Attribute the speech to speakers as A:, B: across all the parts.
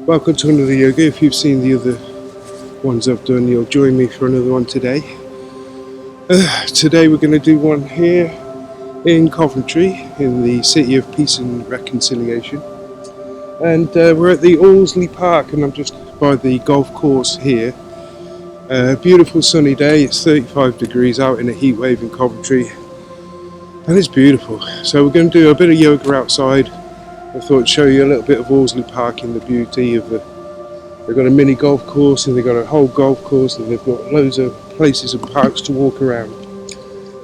A: Welcome to another yoga. If you've seen the other ones I've done, you'll join me for another one today. Today we're going to do one here in Coventry, in the City of Peace and Reconciliation. And we're at the Allesley Park, and I'm just by the golf course here. Beautiful sunny day. It's 35 degrees out in a heat wave in Coventry, and it's beautiful. So we're going to do a bit of yoga outside. I thought I'd show you a little bit of Allesley Park and the beauty of they've got a mini golf course, and they've got a whole golf course, and they've got loads of places and parks to walk around.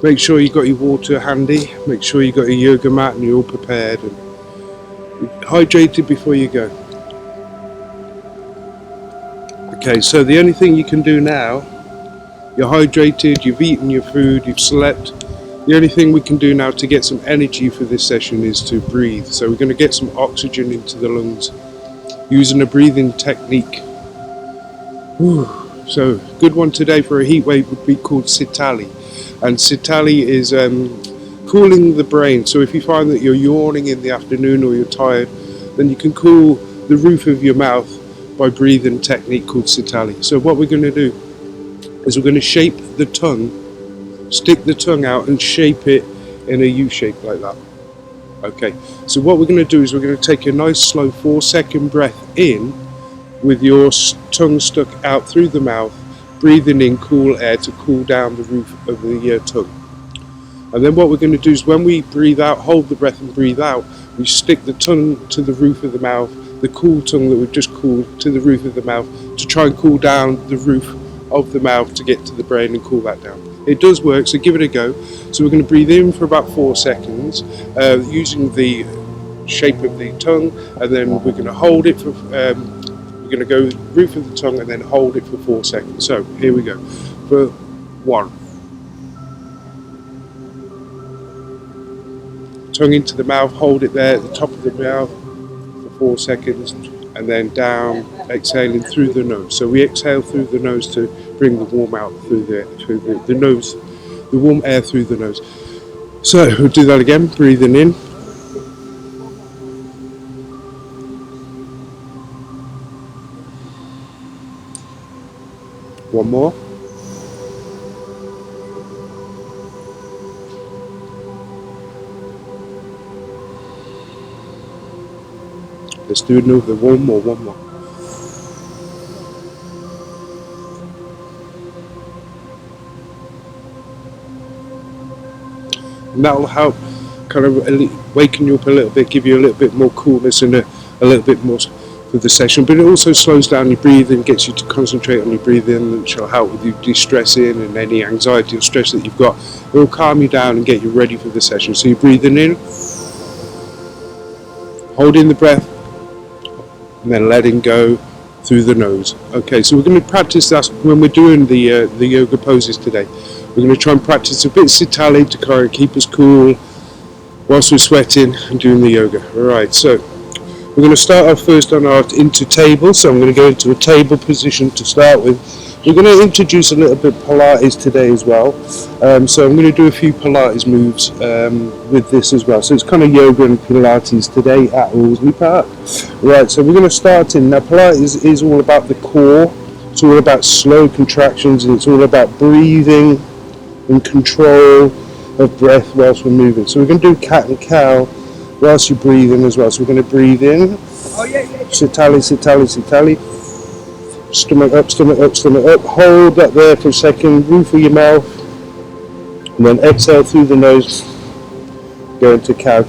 A: Make sure you've got your water handy, make sure you've got your yoga mat and you're all prepared and hydrated before you go. Okay, so the only thing you can do now, you're hydrated, you've eaten your food, you've slept. The only thing we can do now to get some energy for this session is to breathe. So we're going to get some oxygen into the lungs using a breathing technique. So good one today for a heat wave would be called Sitali. And Sitali is cooling the brain. So if you find that you're yawning in the afternoon or you're tired, then you can cool the roof of your mouth by breathing technique called Sitali. So what we're going to do is we're going to shape the tongue, stick the tongue out and shape it in a U shape like that. Okay, so what we're going to do is we're going to take a nice slow 4-second breath in with your tongue stuck out through the mouth, breathing in cool air to cool down the roof of the tongue. And then what we're going to do is when we breathe out, hold the breath and breathe out, we stick the tongue to the roof of the mouth, the cool tongue that we've just cooled to the roof of the mouth, to try and cool down the roof of the mouth to get to the brain and cool that down. It does work, so give it a go. So we're going to breathe in for about 4 seconds using the shape of the tongue, and then we're going to hold it for, we're going to go roof of the tongue and then hold it for 4 seconds. So here we go. For 1. Tongue into the mouth, hold it there at the top of the mouth for 4 seconds, and then down, exhaling through the nose. So we exhale through the nose to bring the warm out through the nose, the warm air through the nose. So we'll do that again, breathing in. One more. Let's do another one more. And that will help kind of waken you up a little bit, give you a little bit more coolness and a little bit more for the session. But it also slows down your breathing, gets you to concentrate on your breathing, and shall help with you de-stressing and any anxiety or stress that you've got. It will calm you down and get you ready for the session. So you're breathing in, holding the breath, and then letting go through the nose. Okay, so we're going to practice that when we're doing the yoga poses today. We're going to try and practice a bit Sitali to kind of keep us cool whilst we're sweating and doing the yoga. Alright, so we're going to start off first on our into table. So I'm going to go into a table position to start with. We're going to introduce a little bit of Pilates today as well. So I'm going to do a few Pilates moves with this as well. So it's kind of yoga and Pilates today at Allesley Park. Right, so we're going to start in. Now Pilates is all about the core. It's all about slow contractions, and it's all about breathing and control of breath whilst we're moving. So we're going to do cat and cow whilst you're breathing as well. So we're going to breathe in. Sitali. Stomach up, hold that there for a second, roof of your mouth, and then exhale through the nose, go into cow.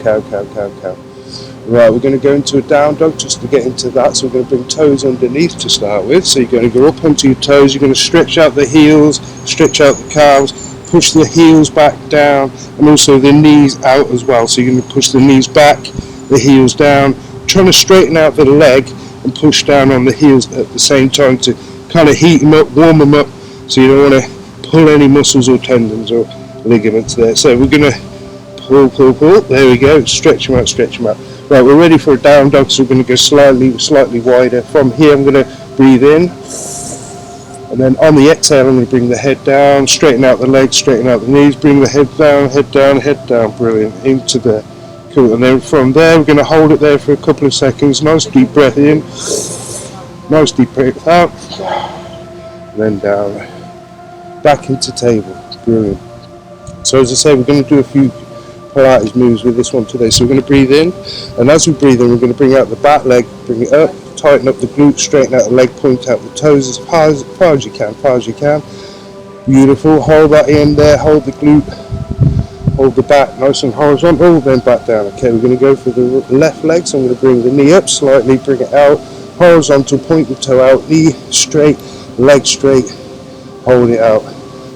A: Right, we're going to go into a down dog just to get into that, so we're going to bring toes underneath to start with. So you're going to go up onto your toes, you're going to stretch out the heels, stretch out the calves, push the heels back down, and also the knees out as well. So you're going to push the knees back, the heels down, trying to straighten out the leg, and push down on the heels at the same time to kind of heat them up, warm them up, so you don't want to pull any muscles or tendons or ligaments there. So we're going to pull, there we go, stretch them out. Right, we're ready for a down dog, so we're going to go slightly wider. From here I'm going to breathe in, and then on the exhale I'm going to bring the head down, straighten out the legs, straighten out the knees, bring the head down, brilliant, into there. Cool, and then from there we're going to hold it there for a couple of seconds, nice deep breath in, Nice deep breath out, then down, back into table. Brilliant. So as I say, we're going to do a few Pilates moves with this one today. So we're going to breathe in, and as we breathe in, we're going to bring out the back leg, bring it up, tighten up the glute, straighten out the leg, point out the toes as far as you can, Beautiful. Hold that in there, hold the glute, hold the back nice and horizontal, then back down. Okay, we're going to go for the left leg, so I'm going to bring the knee up slightly, bring it out, horizontal, point the toe out, knee straight, leg straight, hold it out.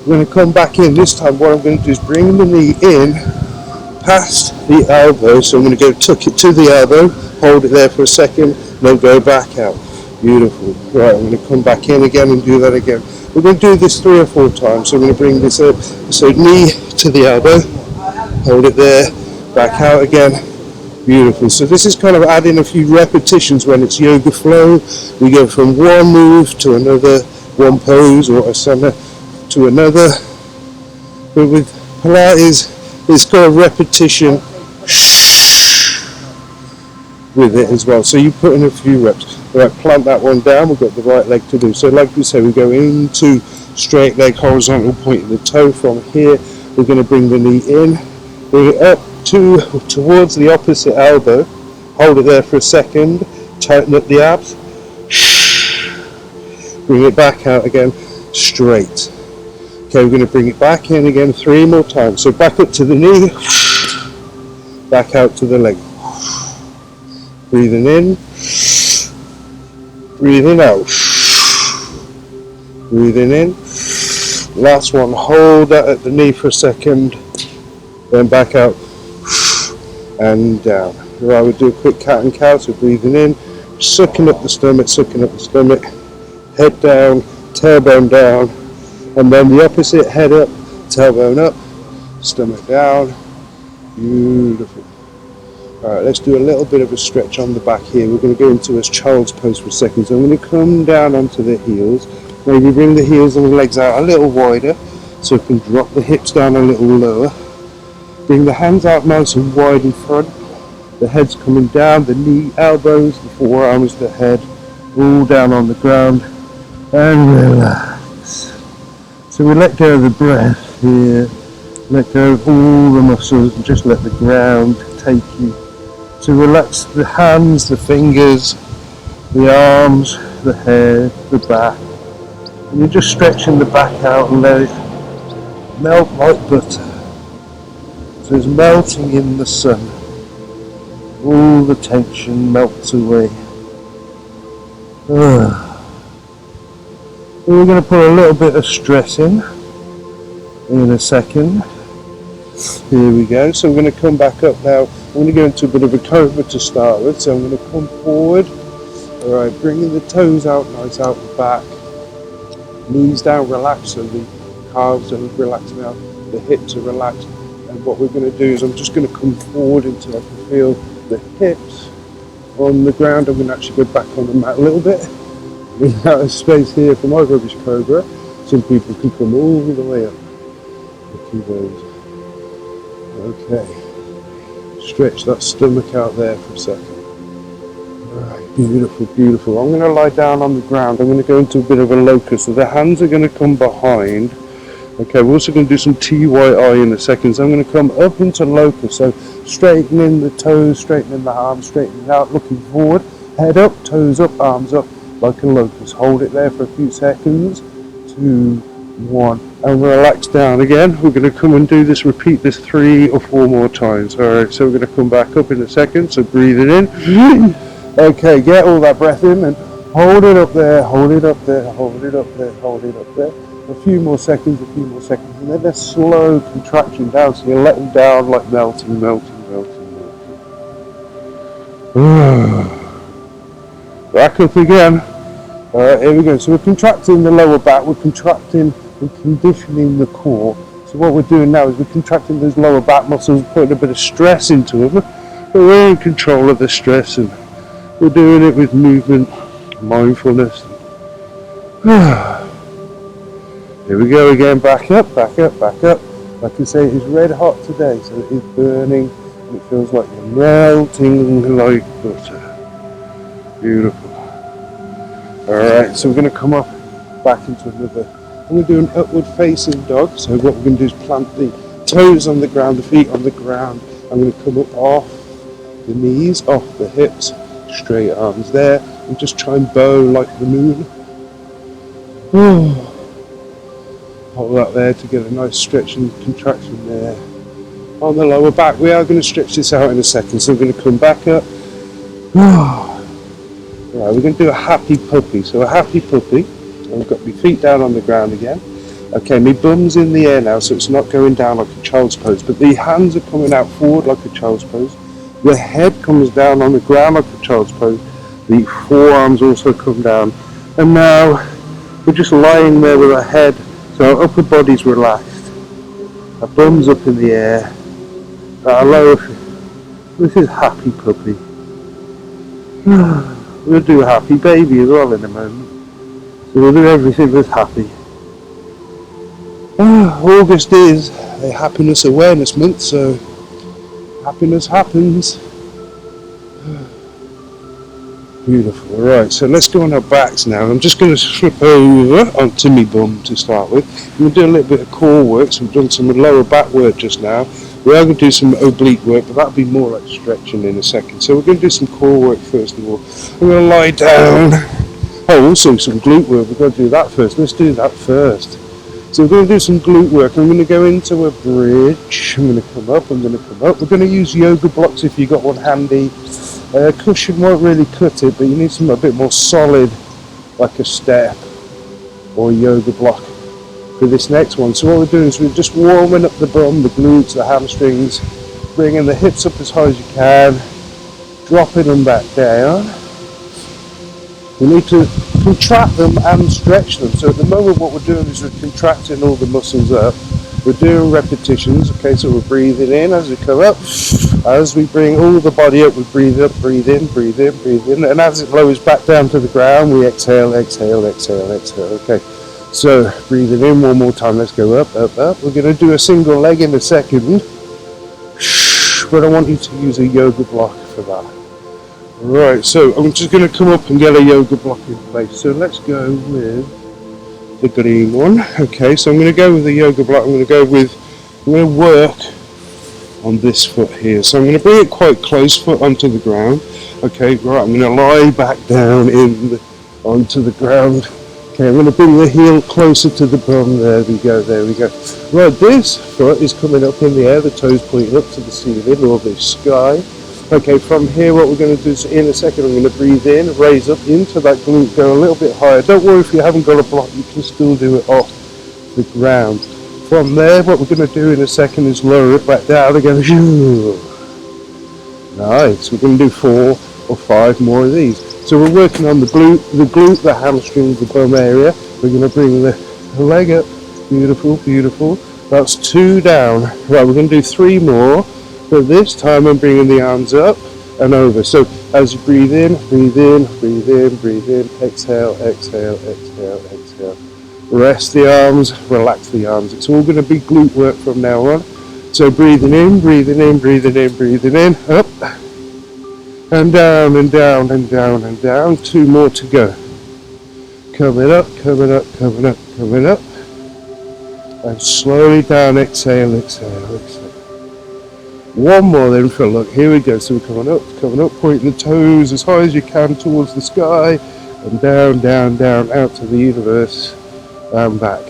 A: We're going to come back in. This time what I'm going to do is bring the knee in past the elbow, so I'm going to go tuck it to the elbow, hold it there for a second, then go back out. Beautiful. Right, I'm going to come back in again and do that again. We're going to do this 3 or 4 times, so I'm going to bring this up, so knee to the elbow, hold it there, back out again. Beautiful. So this is kind of adding a few repetitions when it's yoga flow. We go from one move to another, one pose or asana to another. But with Pilates, it's got a repetition with it as well. So you put in a few reps. Right, plant that one down. We've got the right leg to do. So like we say, we go into straight leg, horizontal, pointing the toe from here. We're going to bring the knee in, bring it up towards the opposite elbow. Hold it there for a second. Tighten up the abs. Bring it back out again, straight. Okay, we're going to bring it back in again 3 more times. So back up to the knee, back out to the leg. Breathing in, breathing out. Breathing in. Last one, hold that at the knee for a second, then back out and down. Right, we'll do a quick cat and cow. So breathing in, sucking up the stomach, head down, tailbone down, and then the opposite, head up, tailbone up, stomach down. Beautiful. Alright, let's do a little bit of a stretch on the back here. We're going to go into a child's pose for a second. So I'm going to come down onto the heels. Maybe bring the heels and the legs out a little wider, so we can drop the hips down a little lower. Bring the hands out nice and wide in front. The head's coming down, the knee, elbows, the forearms, the head, all down on the ground. And relax. So we let go of the breath here, let go of all the muscles and just let the ground take you. So relax the hands, the fingers, the arms, the head, the back. And you're just stretching the back out and let it melt like butter. So it's melting in the sun. All the tension melts away. We're going to put a little bit of stress in a second. Here we go. So we're going to come back up now. I'm going to go into a bit of a cobra to start with. So I'm going to come forward. Alright, bringing the toes out nice out the back. Knees down, relaxed, so the calves are relaxed now. The hips are relaxed. And what we're going to do is I'm just going to come forward until I can feel the hips on the ground. I'm going to actually go back on the mat a little bit. Leave out of space here for my rubbish cobra. Some people can come all the way up. A few those. Okay. Stretch that stomach out there for a second. Alright, beautiful, beautiful. I'm going to lie down on the ground. I'm going to go into a bit of a locust. So the hands are going to come behind. Okay, we're also going to do some TYI in a second. So I'm going to come up into locust. So straightening the toes, straightening the arms, straightening out, looking forward. Head up, toes up, arms up, like a locust. Hold it there for a few seconds. 2, 1. And relax down again. We're going to come and do this, repeat this 3 or 4 more times. Alright, so we're going to come back up in a second. So breathe it in. Okay, get all that breath in and hold it up there, hold it up there, hold it up there, hold it up there. A few more seconds, and then a slow contraction down, so you're letting down like melting. Back up again. Alright, here we go. So we're contracting the lower back, we're contracting and conditioning the core. So what we're doing now is we're contracting those lower back muscles, putting a bit of stress into them, but we're in control of the stress and we're doing it with movement, mindfulness. Here we go again, back up. Like I say, it's red hot today, so it is burning and it feels like you're melting like butter. Beautiful. Alright, so we're going to come up back into another. I'm going to do an upward facing dog. So what we're going to do is plant the toes on the ground, the feet on the ground. I'm going to come up off the knees, off the hips, straight arms there, and just try and bow like the moon. Hold that there to get a nice stretch and contraction there. On the lower back, we are going to stretch this out in a second, so we're going to come back up. Right, we're going to do a happy puppy. So a happy puppy, I've got my feet down on the ground again. Okay, my bum's in the air now, so it's not going down like a child's pose, but the hands are coming out forward like a child's pose. The head comes down on the ground like a child's pose. The forearms also come down. And now we're just lying there with our head, so our upper body's relaxed. Our bum's up in the air. Our lower, this is happy puppy. We'll do a happy baby as well in a moment. So we'll do everything that's happy. August is a happiness awareness month, so happiness happens. Beautiful. Right, so let's go on our backs now. I'm just going to flip over onto my bum to start with. We'll do a little bit of core work, so we've done some lower back work just now. We are going to do some oblique work, but that'll be more like stretching in a second. So we're going to do some core work first of all. I'm going to lie down. Oh, also some glute work. We're going to do that first. Let's do that first. So we're going to do some glute work. I'm going to go into a bridge. I'm going to come up. I'm going to come up. We're going to use yoga blocks if you've got one handy. Cushion won't really cut it, but you need something a bit more solid, like a step or a yoga block for this next one. So what we're doing is we're just warming up the bum, the glutes, the hamstrings, bringing the hips up as high as you can, dropping them back down. We need to contract them and stretch them. So at the moment what we're doing is we're contracting all the muscles up. We're doing repetitions, okay, so we're breathing in as we come up. As we bring all the body up, we breathe up, breathe in, breathe in, breathe in. And as it lowers back down to the ground, we exhale, exhale, exhale, exhale. Okay, so breathing in one more time. Let's go up, up, up. We're going to do a single leg in a second. But I want you to use a yoga block for that. Right, so I'm just going to come up and get a yoga block in place. So let's go with the green one. Okay, so I'm going to go with the yoga block. I'm going to work on this foot here. So I'm going to bring it quite close, foot onto the ground. Okay, right, I'm going to lie back down onto the ground. Okay, I'm going to bring the heel closer to the bum. There we go, there we go. Right, this foot is coming up in the air, the toes pointing up to the ceiling or the sky. Okay, from here what we're going to do is in a second I'm going to breathe in, raise up into that glute, go a little bit higher. Don't worry if you haven't got a block, you can still do it off the ground. From there what we're going to do in a second is lower it back down again. Nice, we're going to do 4 or 5 more of these. So we're working on the glute, the hamstring, the bum area. We're going to bring the leg up. Beautiful, beautiful. That's 2 down. Right, we're going to do 3 more. But this time I'm bringing the arms up and over. So as you breathe in, breathe in, breathe in, breathe in, exhale, exhale, exhale, exhale. Rest the arms, relax the arms. It's all going to be glute work from now on. So breathing in, breathing in, breathing in, breathing in, up and down and down and down and down. 2 more to go. Coming up, coming up, coming up, coming up. And slowly down, exhale, exhale, exhale. 1 more then for a look. Here we go. So we're coming up, pointing the toes as high as you can towards the sky, and down, down, down, out to the universe, and back.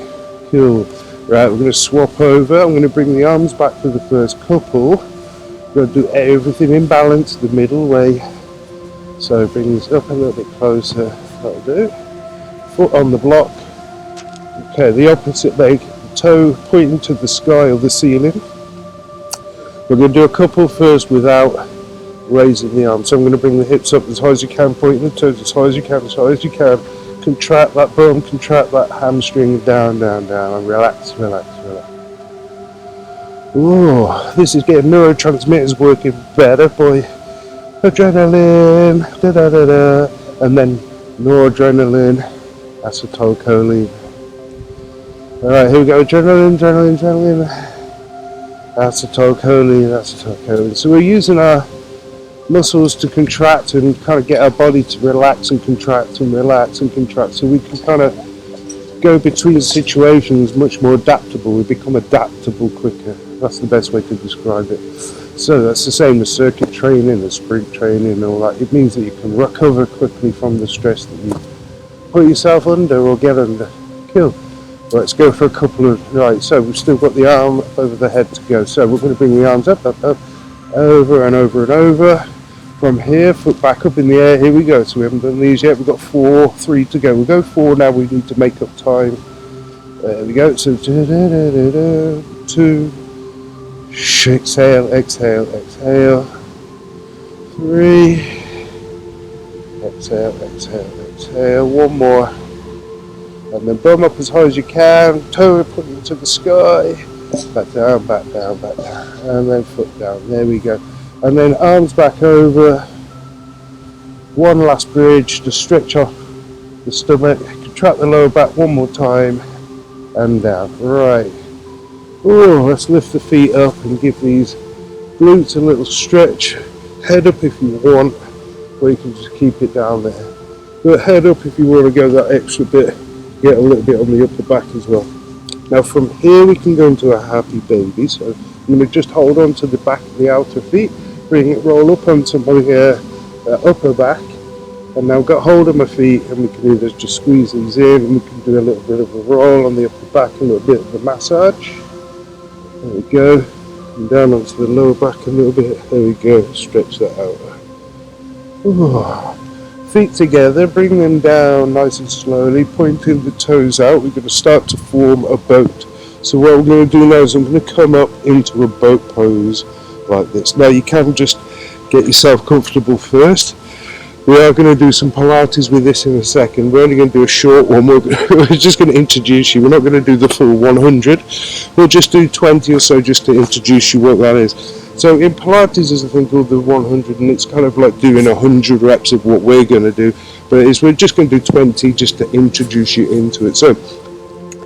A: Cool. Right, we're going to swap over. I'm going to bring the arms back to the first couple. We're going to do everything in balance, the middle way. So bring this up a little bit closer. That'll do. Foot on the block. Okay, the opposite leg, the toe pointing to the sky or the ceiling. We're going to do a couple first without raising the arms. So I'm going to bring the hips up as high as you can, pointing the toes as high as you can, as high as you can. Contract that bum, contract that hamstring, down, down, down, and relax, relax, relax. Oh, this is getting neurotransmitters working better, boy. Adrenaline, da da da da, and then noradrenaline, acetylcholine. All right, here we go. Adrenaline, adrenaline, adrenaline. Acetylcholine, acetylcholine. So we're using our muscles to contract and kind of get our body to relax and contract and relax and contract, so we can kind of go between situations much more adaptable. We become adaptable quicker. That's the best way to describe it. So that's the same as circuit training, the sprint training and all that. It means that you can recover quickly from the stress that you put yourself under or get under. Cool. Let's go for a couple of, right, so we've still got the arm over the head to go. So we're going to bring the arms up, over and over and over. From here, foot back up in the air. Here we go. So we haven't done these yet. We've got 4, 3 to go. We'll go 4 now. We need to make up time. There we go. So 2. Exhale, exhale, exhale. 3. Exhale, exhale, exhale. 1 more. And then bum up as high as you can. Toe put into the sky. Back down, back down, back down. And then foot down. There we go. And then arms back over. One last bridge to stretch off the stomach. Contract the lower back 1 more time. And down. Right. Oh, let's lift the feet up and give these glutes a little stretch. Head up if you want, or you can just keep it down there. But head up if you want to go that extra bit. Get a little bit on the upper back as well. Now from here we can go into a happy baby. So I'm going to just hold on to the back of the outer feet, bring it, roll up onto my upper back, and now I've got hold of my feet, and we can either just squeeze these in, and we can do a little bit of a roll on the upper back, a little bit of a massage. There we go, and down onto the lower back a little bit. There we go, stretch that out. Ooh. Feet together, bring them down nice and slowly, pointing the toes out. We're going to start to form a boat. So what we're going to do now is I'm going to come up into a boat pose like this. Now you can just get yourself comfortable first. We are going to do some Pilates with this in a second. We're only going to do a short one. We're just going to introduce you. We're not going to do the full 100. We'll just do 20 or so just to introduce you what that is. So in Pilates there's a thing called the 100, and it's kind of like doing 100 reps of what we're going to do. But we're just going to do 20 just to introduce you into it. So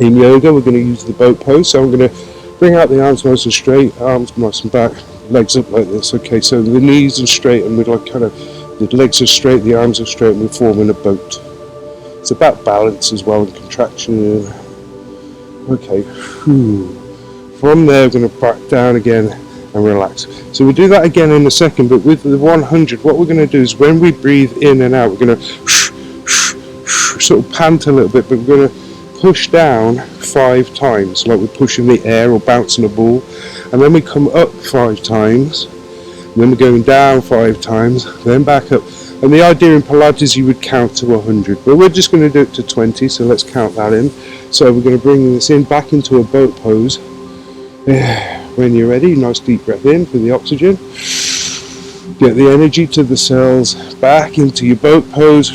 A: in yoga we're going to use the boat pose. So I'm going to bring out the arms nice and straight, arms nice and back, legs up like this. Okay, so the knees are straight, and we're like kind of, the legs are straight, the arms are straight, and we're forming a boat. It's about balance as well and contraction. Okay, from there we're going to back down again and relax. So we'll do that again in a second, but with the 100, what we're going to do is when we breathe in and out, we're going to sort of pant a little bit, but we're going to push down 5 times, like we're pushing the air or bouncing a ball, and then we come up 5 times, and then we're going down 5 times, then back up. And the idea in Pilates, you would count to 100, but we're just going to do it to 20, so let's count that in. So we're going to bring this in back into a boat pose. When you're ready, nice deep breath in for the oxygen. Get the energy to the cells, back into your boat pose.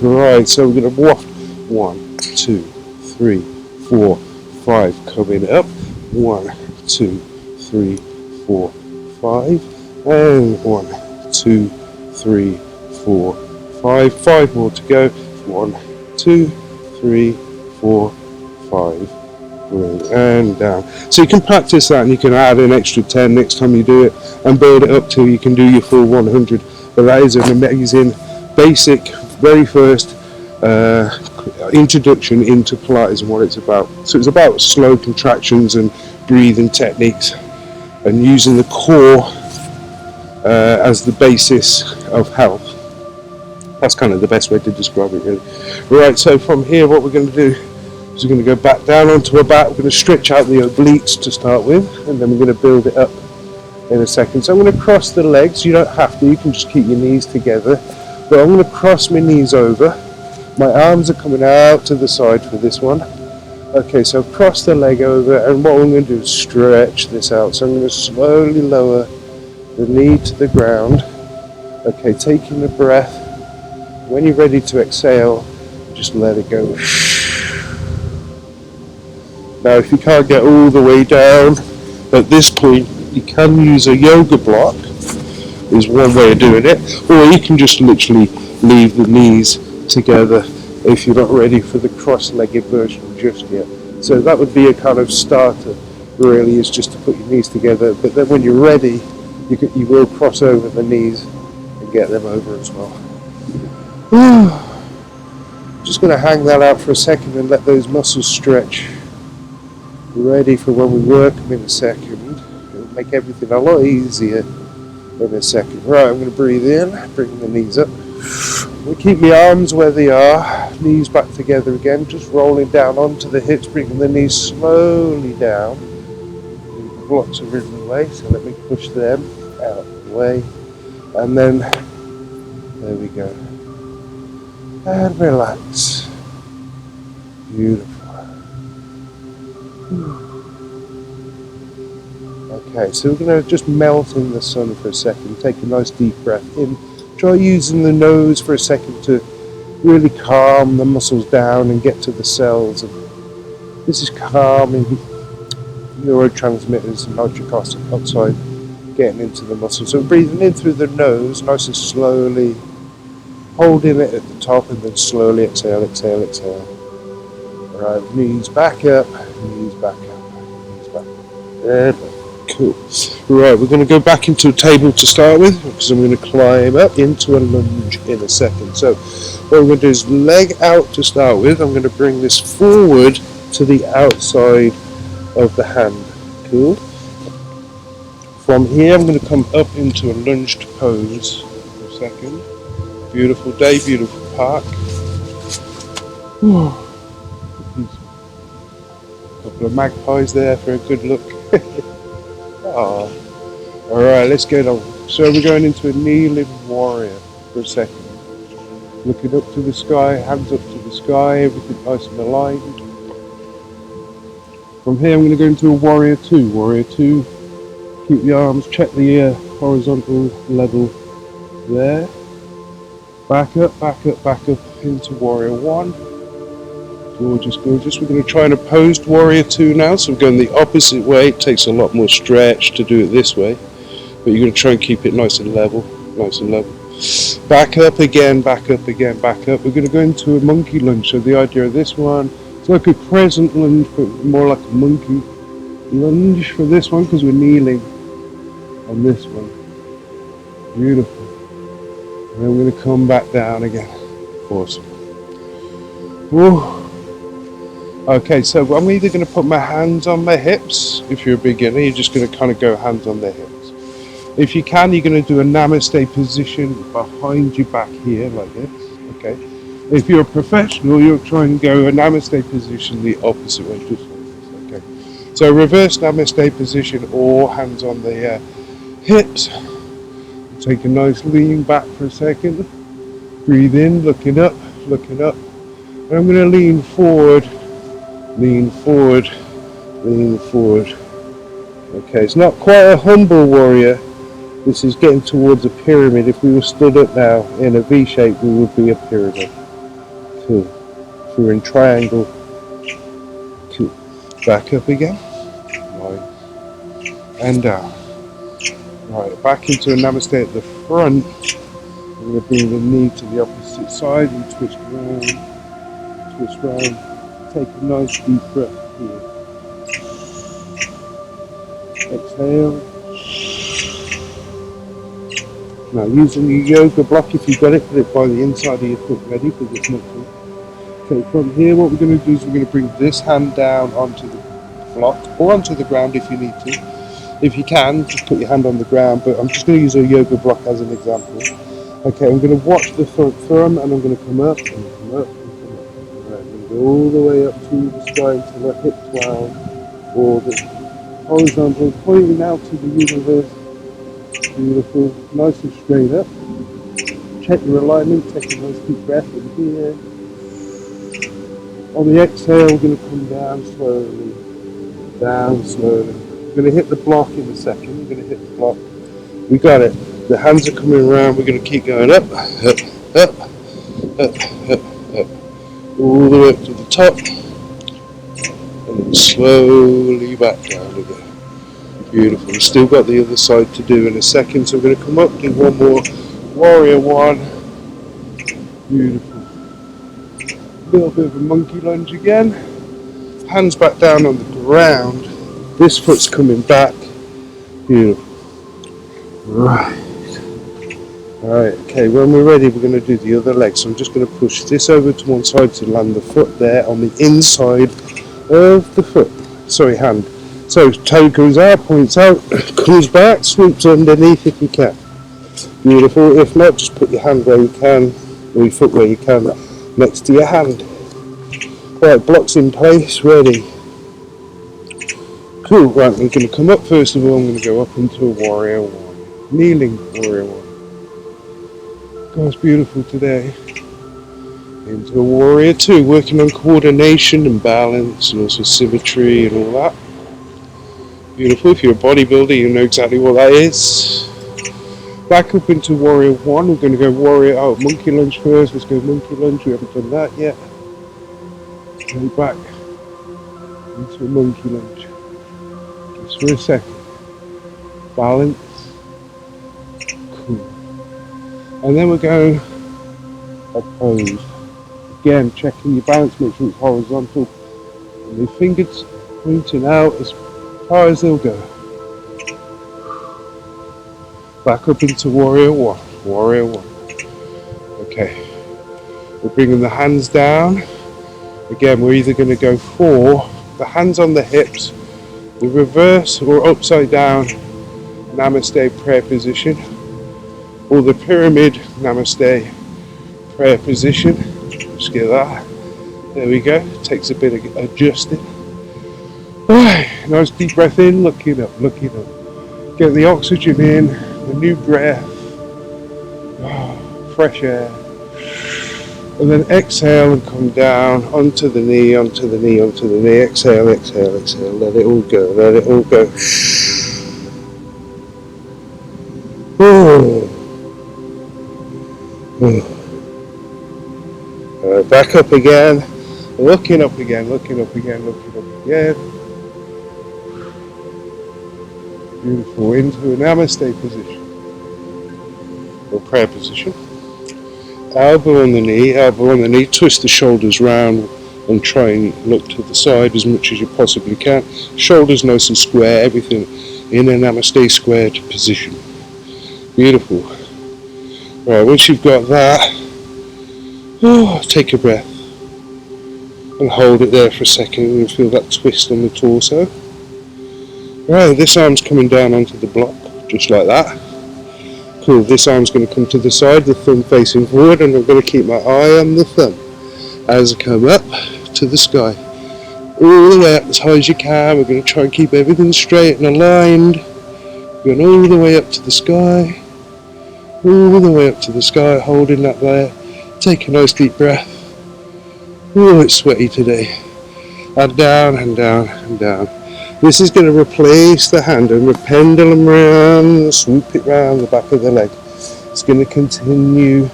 A: Right, so we're going to waft. 1, 2, 3, 4, 5. Coming up. 1, 2, 3, 4, 5. And 1, 2, 3, 4, 5. 5 more to go. 1, 2, 3, 4, 5. And down. So you can practice that, and you can add an extra 10 next time you do it, and build it up till you can do your full 100. But that is an amazing, basic, very first introduction into Pilates and what it's about. So it's about slow contractions and breathing techniques, and using the core as the basis of health. That's kind of the best way to describe it, really. Right, so from here what we're going to do, so we're going to go back down onto our back. We're going to stretch out the obliques to start with, and then we're going to build it up in a second. So I'm going to cross the legs. You don't have to, you can just keep your knees together. But I'm going to cross my knees over. My arms are coming out to the side for this one. Okay, so cross the leg over, and what I'm going to do is stretch this out. So I'm going to slowly lower the knee to the ground. Okay, taking a breath. When you're ready to exhale, just let it go. Now if you can't get all the way down at this point, you can use a yoga block, is one way of doing it, or you can just literally leave the knees together if you're not ready for the cross-legged version just yet. So that would be a kind of starter, really, is just to put your knees together, but then when you're ready, you will cross over the knees get them over as well. Just going to hang that out for a second and let those muscles stretch. Ready for when we work them in a second. It'll make everything a lot easier in a second. Right, I'm going to breathe in, bring the knees up. We'll keep my arms where they are, knees back together again, just rolling down onto the hips, bringing the knees slowly down. The blocks are in the way, so let me push them out of the way. And then, there we go. And relax. Beautiful. Okay, so we're going to just melt in the sun for a second. Take a nice deep breath in. Try using the nose for a second to really calm the muscles down and get to the cells. And this is calming neurotransmitters and nitric oxide getting into the muscles. So breathing in through the nose, nice and slowly, holding it at the top, and then slowly exhale, exhale, exhale. Alright, knees back up, knees back up, knees back up. There we go. Cool. Right, we're going to go back into a table to start with, because I'm going to climb up into a lunge in a second. So what I'm going to do is leg out to start with. I'm going to bring this forward to the outside of the hand. Cool. From here I'm going to come up into a lunged pose for a second. Beautiful day, beautiful park. Couple of magpies there for a good look. Oh. Alright, let's get on. So we're going into a kneeling warrior for a second. Looking up to the sky, hands up to the sky, everything nice and aligned. From here I'm going to go into a warrior 2. Warrior 2, keep the arms, check the horizontal level there. Back up, back up, back up into warrior 1. Gorgeous, gorgeous. We're going to try an opposed warrior 2 now, so we're going the opposite way. It takes a lot more stretch to do it this way, but you're going to try and keep it nice and level, nice and level. Back up again, back up again, back up. We're going to go into a monkey lunge. So the idea of this one, it's like a crescent lunge, but more like a monkey lunge for this one, because we're kneeling on this one. Beautiful. And then we're going to come back down again. Awesome. Whoa. Okay, so I'm either going to put my hands on my hips. If you're a beginner, you're just going to kind of go hands on the hips. If you can, you're going to do a namaste position behind your back here, like this. Okay. If you're a professional, you'll try and go a namaste position the opposite way, just like this. Okay. So reverse namaste position, or hands on the hips. Take a nice lean back for a second. Breathe in, looking up, looking up. And I'm going to lean forward, lean forward, lean forward. Okay, it's not quite a humble warrior. This is getting towards a pyramid. If we were stood up now in a V shape, we would be a pyramid. Cool. If we were in triangle. Cool. Back up again. Nice. And down. Right, back into a namaste at the front. I'm going to bring the knee to the opposite side and twist round. Twist round. Take a nice deep breath here. Exhale. Now using your yoga block, if you've got it, put it by the inside of your foot ready, because it's not good. Okay, from here what we're going to do is we're going to bring this hand down onto the block, or onto the ground if you need to. If you can, just put your hand on the ground, but I'm just going to use a yoga block as an example. Okay, I'm going to watch the front thumb, and I'm going to come up, and come up, and come up. Right, I'm going to go all the way up to the sky until my hips round, or the horizontal, pointing out to the universe. Beautiful, nice and straight up. Check your alignment, take a nice deep breath in here. On the exhale, we're going to come down slowly, down slowly. We're going to hit the block in a second. We're going to hit the block. We got it. The hands are coming around. We're going to keep going up, up, up, up, up, up, all the way up to the top, and then slowly back down again. Beautiful. We've still got the other side to do in a second, so we're going to come up, do one more warrior 1. Beautiful. A little bit of a monkey lunge again. Hands back down on the ground. This foot's coming back. Beautiful. Right. Alright, okay, when we're ready we're going to do the other leg. So I'm just going to push this over to one side to land the foot there on the inside of the foot. Sorry, hand. So toe goes out, points out, comes back, swoops underneath if you can. Beautiful. If not, just put your hand where you can, or your foot where you can, next to your hand. Right, blocks in place, ready. Cool, right, we're going to come up first of all. I'm going to go up into a warrior one. Kneeling warrior one. God's beautiful today. Into a warrior two, working on coordination and balance and also symmetry and all that. Beautiful. If you're a bodybuilder, you know exactly what that is. Back up into warrior one. We're going to go warrior monkey lunge first. Let's go monkey lunge. We haven't done that yet. Go back into a monkey lunge. Just for a second. Balance. Cool. And then we're going opposed. Again, checking your balance, make sure it's horizontal. And your fingers pointing out as far as they'll go. Back up into warrior one. Warrior one. Okay. We're bringing the hands down. Again, we're either going to go for the hands on the hips, the reverse or upside down Namaste prayer position, or the pyramid Namaste prayer position. Just get that. There we go. Takes a bit of adjusting. Right, nice deep breath in, looking up, looking up. Get the oxygen in, the new breath, fresh air. And then exhale and come down onto the knee, onto the knee, onto the knee. Exhale, exhale, exhale. Let it all go, let it all go. Back up again, looking up again, looking up again, looking up again. Beautiful, into a Namaste position, or prayer position. Elbow on the knee, twist the shoulders round and try and look to the side as much as you possibly can. Shoulders nice and square, everything in a Namaste squared position. Beautiful. Right, once you've got that, take a breath and hold it there for a second and feel that twist on the torso. Right, this arm's coming down onto the block, just like that. Cool, this arm's going to come to the side, the thumb facing forward, and I'm going to keep my eye on the thumb as I come up to the sky. All the way up as high as you can. We're going to try and keep everything straight and aligned. Going all the way up to the sky. All the way up to the sky, holding that there. Take a nice deep breath. Oh, it's sweaty today. And down, and down, and down. This is going to replace the hand and the pendulum round, swoop it round the back of the leg. It's going to continue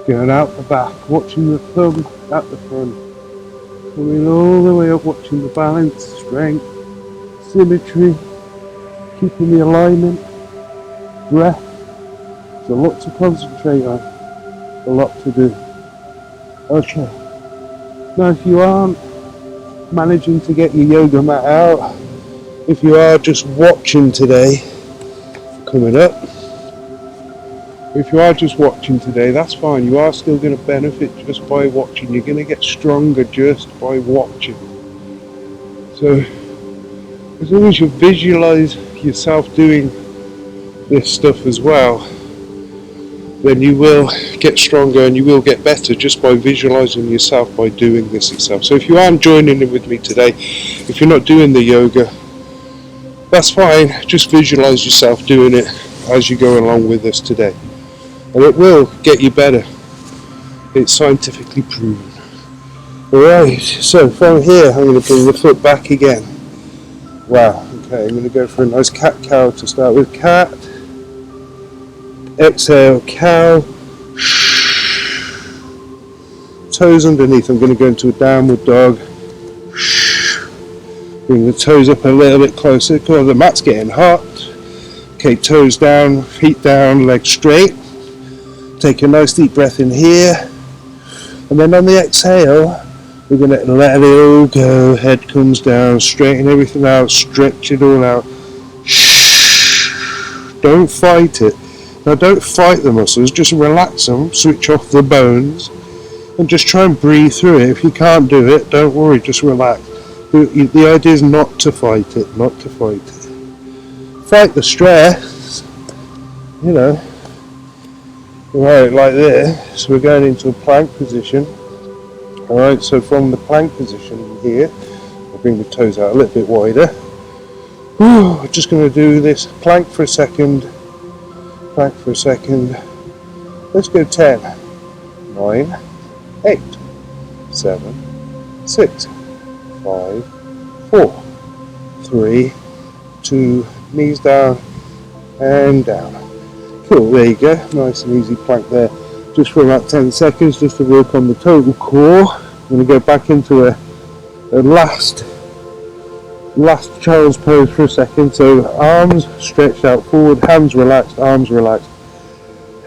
A: going out the back, watching the thumb at the front. Coming all the way up, watching the balance, strength, symmetry, keeping the alignment, breath. There's a lot to concentrate on, a lot to do. Okay. Now if you aren't managing to get your yoga mat out, if you are just watching today, coming up, if you are just watching today, that's fine. You are still going to benefit just by watching. You're going to get stronger just by watching. So as long as you visualize yourself doing this stuff as well, then you will get stronger and you will get better just by visualizing yourself by doing this itself. So if you aren't joining in with me today, if you're not doing the yoga, that's fine. Just visualize yourself doing it as you go along with us today. And it will get you better. It's scientifically proven. Alright, so from here I'm going to bring the foot back again. Wow, okay, I'm going to go for a nice cat-cow to start with. Cat. Exhale, cow. Toes underneath. I'm going to go into a downward dog. Bring the toes up a little bit closer. Come on, the mat's getting hot. Okay, toes down, feet down, legs straight. Take a nice deep breath in here. And then on the exhale, we're going to let it all go. Head comes down, straighten everything out, stretch it all out. Don't fight it. Now don't fight the muscles, just relax them, switch off the bones, and just try and breathe through it. If you can't do it, don't worry, just relax. The idea is not to fight it, not to fight it. Fight the stress, you know. Right, like this. So we're going into a plank position. Alright, so from the plank position here, I'll bring the toes out a little bit wider. We're just going to do this plank for a second. Plank for a second. Let's go 10, 9, 8, 7, 6, 5, 4, 3, 2, knees down and down. Cool, there you go. Nice and easy plank there. Just for about 10 seconds, just to work on the total core. I'm going to go back into a last child's pose for a second. So arms stretched out forward, hands relaxed, arms relaxed.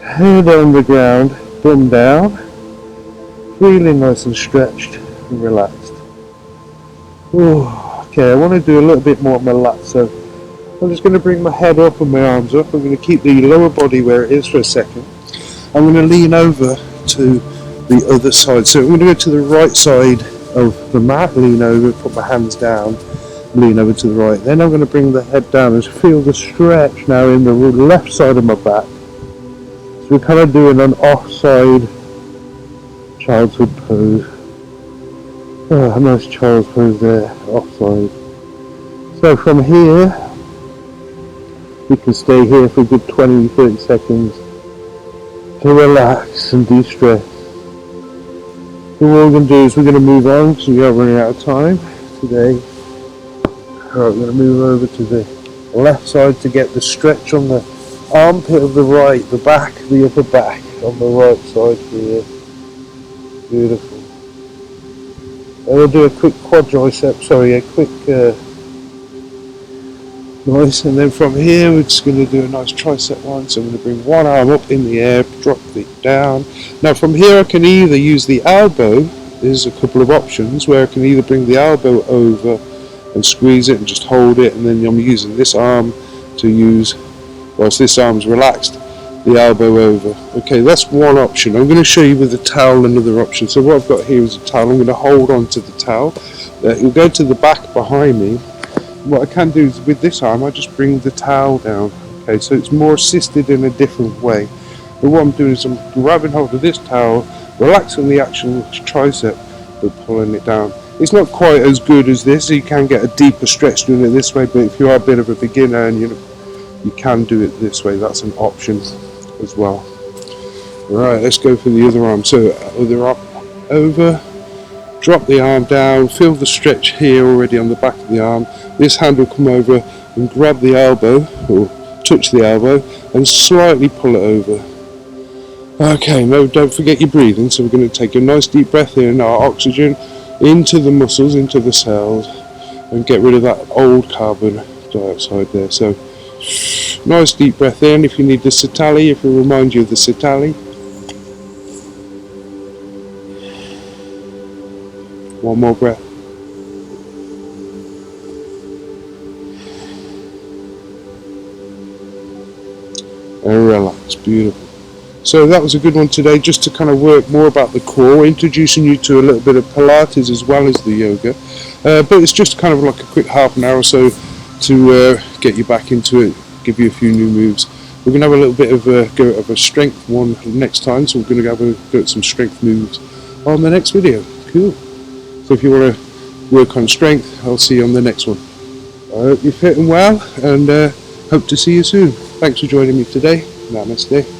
A: Head on the ground, bum down. Feeling nice and stretched and relaxed. Ooh, okay, I want to do a little bit more on my lats. So I'm just going to bring my head up and my arms up. I'm going to keep the lower body where it is for a second. I'm going to lean over to the other side. So I'm going to go to the right side of the mat, lean over, put my hands down, lean over to the right. Then I'm going to bring the head down and feel the stretch now in the left side of my back. So we're kind of doing an offside childhood pose. Oh, a nice child's pose there, offside. So from here, we can stay here for a good 20-30 seconds to relax and de-stress. So what we're going to do is we're going to move on because we are running out of time today. Alright, we're going to move over to the left side to get the stretch on the armpit of the right, the back, the upper back on the right side here. Beautiful. And we'll do a quick nice, and then from here we're just going to do a nice tricep one. So I'm going to bring one arm up in the air, drop it down. Now from here I can either use the elbow. There's a couple of options where I can either bring the elbow over and squeeze it and just hold it, and then I'm using this arm to use, whilst this arm's relaxed, the elbow over. Okay, that's one option. I'm going to show you with the towel another option. So what I've got here is a towel. I'm going to hold on to the towel. It will go to the back behind me. What I can do is with this arm I just bring the towel down. Okay, so it's more assisted in a different way. But what I'm doing is I'm grabbing hold of this towel, relaxing the actual tricep, but pulling it down. It's not quite as good as this, so you can get a deeper stretch doing it this way, but if you are a bit of a beginner and you can do it this way, that's an option as well. Alright, let's go for the other arm. So other arm over, drop the arm down, feel the stretch here already on the back of the arm. This hand will come over and grab the elbow, or touch the elbow, and slightly pull it over. Okay, no, don't forget your breathing. So we're going to take a nice deep breath in, our oxygen into the muscles, into the cells, and get rid of that old carbon dioxide there. So nice deep breath in. If you need the Sitali, if it reminds you of the Sitali. One more breath. And relax. Beautiful. So that was a good one today, just to kind of work more about the core, introducing you to a little bit of Pilates as well as the yoga. But it's just kind of like a quick half an hour or so to get you back into it, give you a few new moves. We're going to have a little bit of a go of a strength one next time, so we're going to have a go at some strength moves on the next video. Cool. So if you want to work on strength, I'll see you on the next one. I hope you're fitting well, and hope to see you soon. Thanks for joining me today. Namaste.